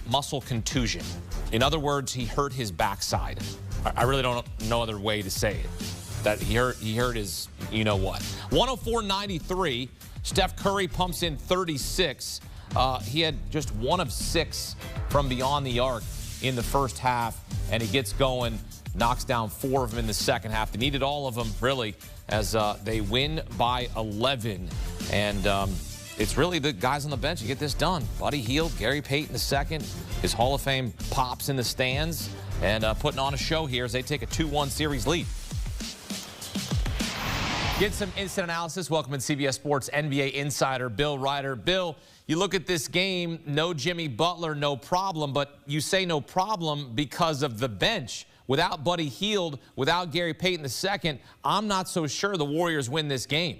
muscle contusion. In other words, he hurt his backside. I really don't know other way to say it. That he hurt his, you know what. 104-93. Steph Curry pumps in 36. He had just 1 of 6 from beyond the arc in the first half, and he gets going, knocks down 4 of them in the second half. They needed all of them, really, as they win by 11. And it's really the guys on the bench who get this done. Buddy Hield, Gary Payton II, his Hall of Fame pops in the stands, and putting on a show here as they take a 2-1 series lead. Get some instant analysis. Welcome in CBS Sports NBA insider Bill Ryder. Bill, you look at this game, no Jimmy Butler, no problem, but you say no problem because of the bench. Without Buddy Hield, without Gary Payton II, I'm not so sure the Warriors win this game.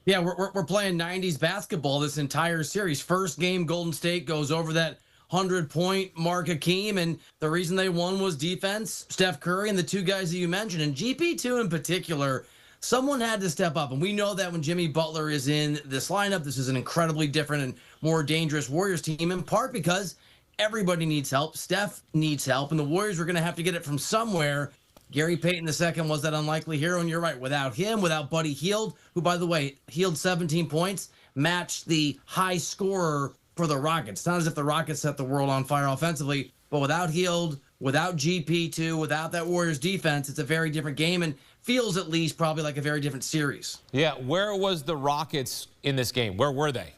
Yeah, we're playing 90s basketball this entire series. First game, Golden State goes over that 100-point mark, Hakeem, and the reason they won was defense, Steph Curry, and the 2 guys that you mentioned. And GP2 in particular, someone had to step up. And we know that when Jimmy Butler is in this lineup, this is an incredibly different and more dangerous Warriors team, in part because everybody needs help. Steph needs help, and the Warriors were going to have to get it from somewhere. Gary Payton II was that unlikely hero, and you're right. Without him, without Buddy Hield, who, by the way, Hield 17 points, matched the high scorer for the Rockets. It's not as if the Rockets set the world on fire offensively, but without Hield, without GP2, without that Warriors defense, it's a very different game and feels at least probably like a very different series. Yeah, where was the Rockets in this game? Where were they?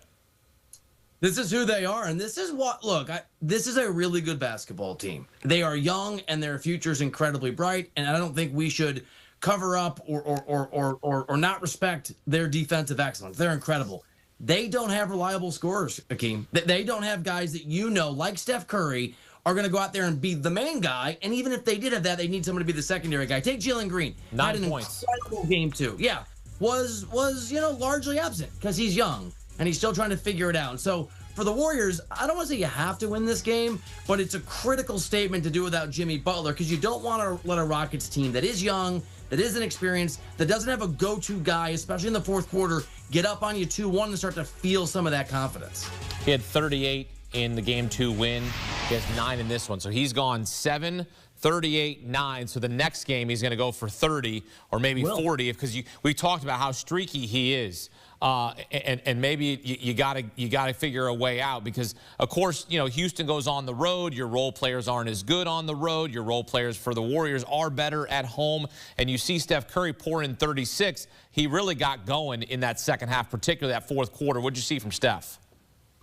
This is who they are, and this is what, look, this is a really good basketball team. They are young, and their future is incredibly bright, and I don't think we should cover up or not respect their defensive excellence. They're incredible. They don't have reliable scorers, Hakeem. They don't have guys that like Steph Curry, are going to go out there and be the main guy, and even if they did have that, they need someone to be the secondary guy. Take Jalen Green. 9 had an points. Incredible game, too. Yeah, was largely absent because he's young. And he's still trying to figure it out. So for the Warriors, I don't want to say you have to win this game, but it's a critical statement to do without Jimmy Butler because you don't want to let a Rockets team that is young, that is inexperienced, that doesn't have a go-to guy, especially in the fourth quarter, get up on you 2-1 and start to feel some of that confidence. He had 38 in the Game 2 win. He has 9 in this one. So he's gone 7, 38, 9. So the next game he's going to go for 30 or maybe 40 because we talked about how streaky he is. And maybe you gotta figure a way out because, of course, Houston goes on the road. Your role players aren't as good on the road. Your role players for the Warriors are better at home. And you see Steph Curry pour in 36. He really got going in that second half, particularly that fourth quarter. What'd you see from Steph?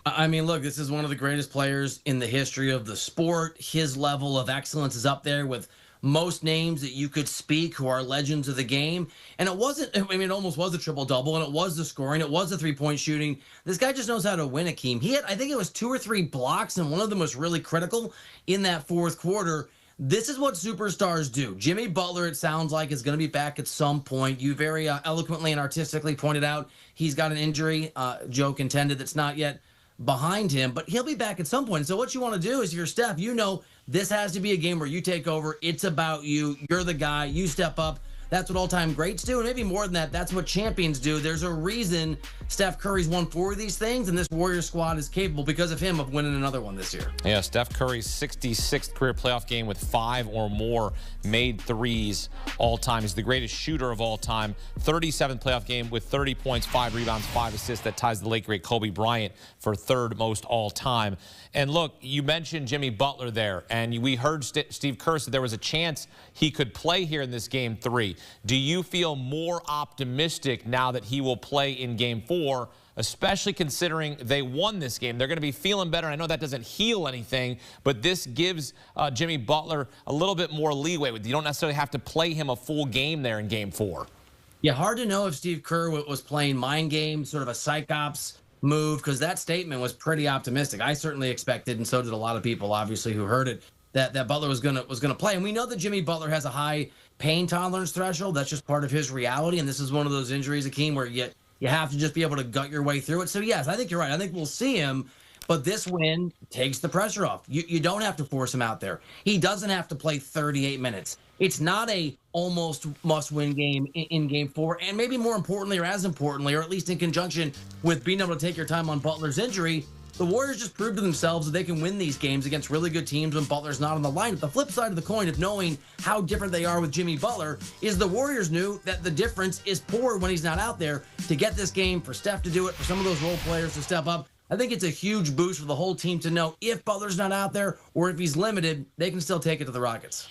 I mean, look, this is one of the greatest players in the history of the sport. His level of excellence is up there with most names that you could speak who are legends of the game. And it wasn't, it almost was a triple-double, and it was the scoring, it was the three-point shooting. This guy just knows how to win, Hakeem. He had, I think it was 2 or 3 blocks, and one of them was really critical in that fourth quarter. This is what superstars do. Jimmy Butler, it sounds like, is going to be back at some point. You very eloquently and artistically pointed out he's got an injury, joke intended, that's not yet behind him, but he'll be back at some point. So what you want to do is, if you're Steph, this has to be a game where you take over. It's about you. You're the guy. You step up. That's what all-time greats do, and maybe more than that, that's what champions do. There's a reason Steph Curry's won 4 of these things, and this Warriors squad is capable, because of him, of winning another one this year. Yeah, Steph Curry's 66th career playoff game with 5 or more made threes all-time. He's the greatest shooter of all time. 37th playoff game with 30 points, 5 rebounds, 5 assists. That ties the late great Kobe Bryant for 3rd most all-time. And look, you mentioned Jimmy Butler there, and we heard Steve Kerr said there was a chance he could play here in this Game 3. Do you feel more optimistic now that he will play in Game 4, especially considering they won this game? They're going to be feeling better. I know that doesn't heal anything, but this gives Jimmy Butler a little bit more leeway. You don't necessarily have to play him a full game there in Game 4. Yeah, hard to know if Steve Kerr was playing mind games, sort of a psych ops move, because that statement was pretty optimistic. I certainly expected, and so did a lot of people, obviously, who heard it, that Butler was gonna play. And we know that Jimmy Butler has a high pain tolerance threshold. That's just part of his reality. And this is one of those injuries, Hakeem, where you have to just be able to gut your way through it. So yes, I think you're right. I think we'll see him, but this win takes the pressure off. You don't have to force him out there. He doesn't have to play 38 minutes. It's not a almost must-win game in Game 4. And maybe more importantly, or as importantly, or at least in conjunction with being able to take your time on Butler's injury, the Warriors just proved to themselves that they can win these games against really good teams when Butler's not on the line. The flip side of the coin of knowing how different they are with Jimmy Butler is the Warriors knew that the difference is poor when he's not out there. To get this game, for Steph to do it, for some of those role players to step up, I think it's a huge boost for the whole team to know if Butler's not out there or if he's limited, they can still take it to the Rockets.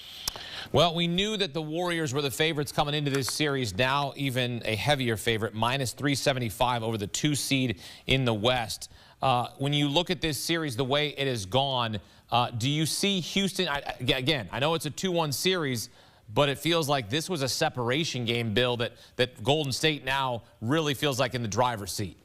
Well, we knew that the Warriors were the favorites coming into this series, now even a heavier favorite, minus 375 over the 2 seed in the West. When you look at this series, the way it has gone, do you see Houston? Again, I know it's a 2-1 series, but it feels like this was a separation game, Bill, that Golden State now really feels like in the driver's seat.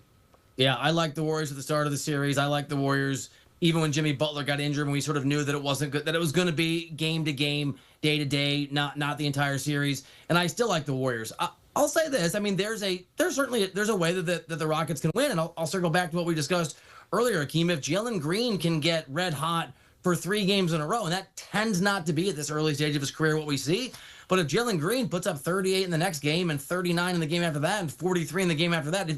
Yeah, I like the Warriors at the start of the series. I like the Warriors even when Jimmy Butler got injured, when we sort of knew that it wasn't good, that it was going to be game to game, day to day, not the entire series. And I still like the Warriors. I'll say this: I mean, there's a way that the Rockets can win, and I'll circle back to what we discussed earlier, Akeem. If Jalen Green can get red hot for 3 games in a row, and that tends not to be at this early stage of his career what we see. But if Jalen Green puts up 38 in the next game and 39 in the game after that and 43 in the game after that,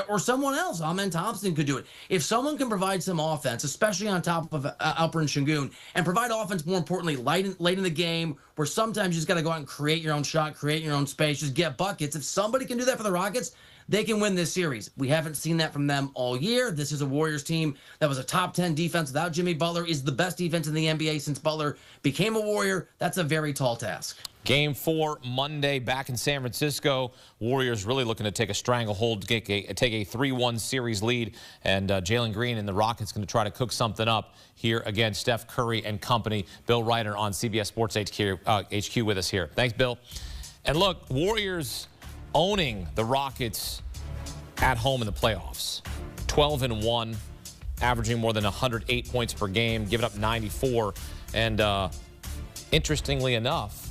or someone else, Amen Thompson could do it. If someone can provide some offense, especially on top of Alperen Sengun, and provide offense, more importantly, late in the game, where sometimes you just got to go out and create your own shot, create your own space, just get buckets. If somebody can do that for the Rockets, they can win this series. We haven't seen that from them all year. This is a Warriors team that was a top 10 defense without Jimmy Butler, is the best defense in the NBA since Butler became a Warrior. That's a very tall task. Game 4 Monday back in San Francisco. Warriors really looking to take a stranglehold, take a 3-1 series lead, and Jalen Green and the Rockets going to try to cook something up here against Steph Curry and company. Bill Ryder on CBS Sports HQ with us here. Thanks, Bill. And look, Warriors owning the Rockets at home in the playoffs. 12-1, averaging more than 108 points per game, giving up 94. And interestingly enough,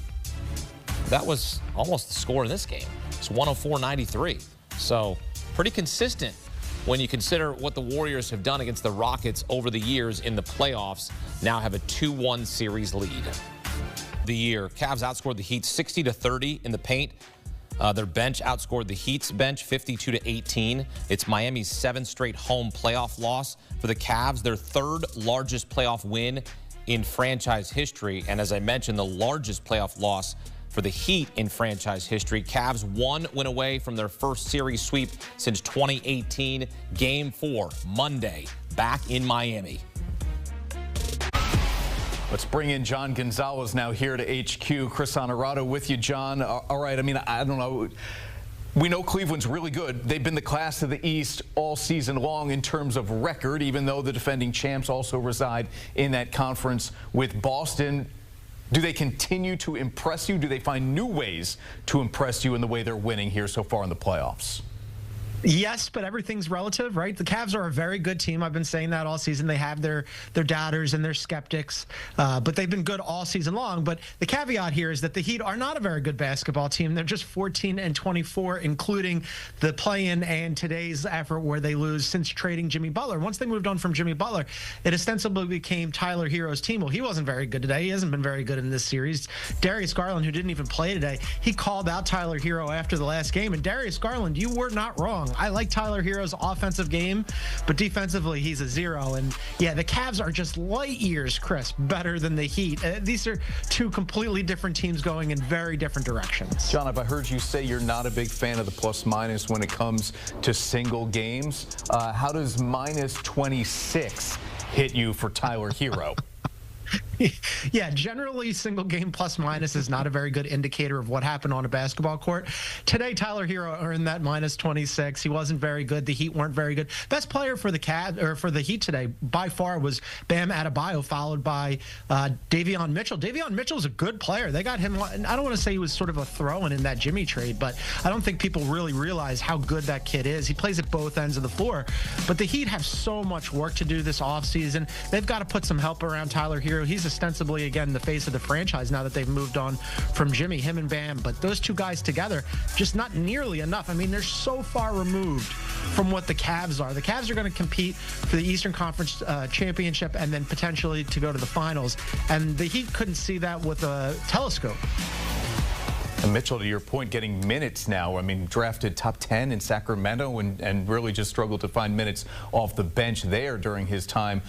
that was almost the score in this game. It's 104-93. So pretty consistent when you consider what the Warriors have done against the Rockets over the years in the playoffs. Now have a 2-1 series lead. The year, Cavs outscored the Heat 60-30 in the paint. Their bench outscored the Heat's bench 52-18. It's Miami's 7th straight home playoff loss. For the Cavs, their 3rd largest playoff win in franchise history. And as I mentioned, the largest playoff loss for the Heat in franchise history. Cavs 1 win away from their first series sweep since 2018. Game 4, Monday, back in Miami. Let's bring in John Gonzalez now here to HQ. Chris Honorado with you, John. All right, I mean, I don't know. We know Cleveland's really good. They've been the class of the East all season long in terms of record, even though the defending champs also reside in that conference with Boston. Do they continue to impress you? Do they find new ways to impress you in the way they're winning here so far in the playoffs? Yes, but everything's relative, right? The Cavs are a very good team. I've been saying that all season. They have their doubters and their skeptics, but they've been good all season long. But the caveat here is that the Heat are not a very good basketball team. They're just 14-24, including the play-in and today's effort where they lose since trading Jimmy Butler. Once they moved on from Jimmy Butler, it ostensibly became Tyler Hero's team. Well, he wasn't very good today. He hasn't been very good in this series. Darius Garland, who didn't even play today, he called out Tyler Hero after the last game. And Darius Garland, you were not wrong. I like Tyler Hero's offensive game, but defensively, he's a 0. And yeah, the Cavs are just light years, Chris, better than the Heat. These are 2 completely different teams going in very different directions. John, have I heard you say you're not a big fan of the plus-minus when it comes to single games? How does minus 26 hit you for Tyler Hero? Yeah, generally single game plus minus is not a very good indicator of what happened on a basketball court. Today, Tyler Hero earned that minus 26. He wasn't very good. The Heat weren't very good. Best player for the Cavs or for the Heat today by far was Bam Adebayo, followed by Davion Mitchell. Davion Mitchell's a good player. They got him. I don't want to say he was sort of a throw-in in that Jimmy trade, but I don't think people really realize how good that kid is. He plays at both ends of the floor. But the Heat have so much work to do this offseason. They've got to put some help around Tyler Hero. He's ostensibly, again, the face of the franchise now that they've moved on from Jimmy, him and Bam. But those two guys together, just not nearly enough. I mean, they're so far removed from what the Cavs are. The Cavs are going to compete for the Eastern Conference championship and then potentially to go to the finals. And the Heat couldn't see that with a telescope. And Mitchell, to your point, getting minutes now. I mean, drafted top 10 in Sacramento and really just struggled to find minutes off the bench there during his time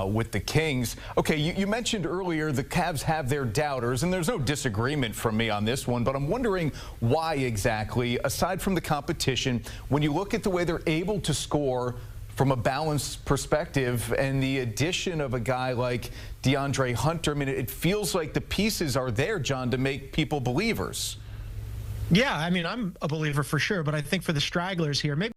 with the Kings. Okay, you mentioned earlier the Cavs have their doubters, and there's no disagreement from me on this one, but I'm wondering why exactly, aside from the competition, when you look at the way they're able to score from a balanced perspective and the addition of a guy like DeAndre Hunter, I mean, it feels like the pieces are there, John, to make people believers. Yeah, I mean, I'm a believer for sure, but I think for the stragglers here, maybe